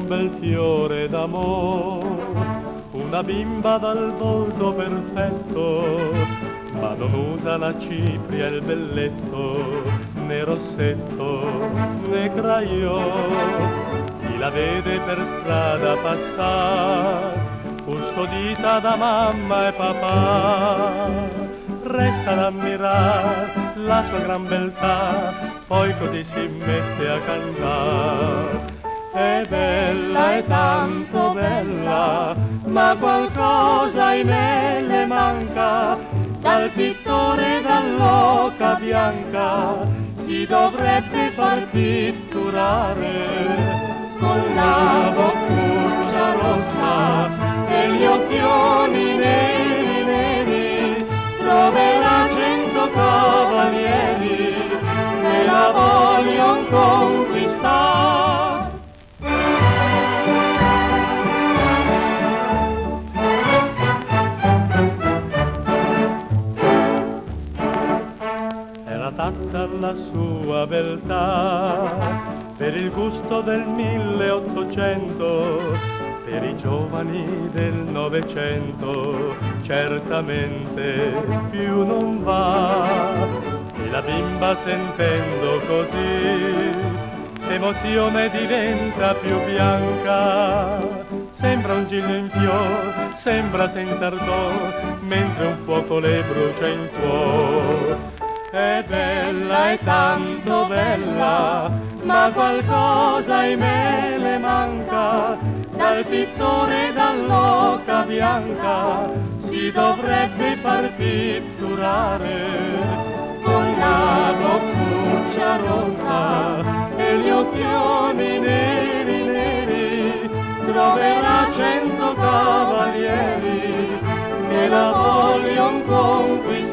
un bel fiore d'amore, una bimba dal volto perfetto, ma non usa la cipria e il belletto, né rossetto né crayon. Chi la vede per strada passare, custodita da mamma e papà, resta ad ammirare la sua gran beltà, poi così si mette a cantare. È bella, è tanto bella, ma qualcosa in me le manca, dal pittore dall'oca bianca si dovrebbe far pitturare, con la boccuccia rossa e gli occhioni neri neri, troverà 100 cavalieri che la voglion conquistare. Era tanta la sua beltà per il gusto del 1800, per i giovani del Novecento certamente più non va. E la bimba sentendo così s'emoziona e diventa più bianca, sembra un gillo in fior, sembra senza ardor, mentre un fuoco le brucia in cuore. È bella, è tanto bella, ma qualcosa in me le manca, dal pittore dall'oca bianca si dovrebbe far pitturare, con la boccuccia rossa e gli occhioni neri neri, troverà 100 cavalieri che la voglion conquistare.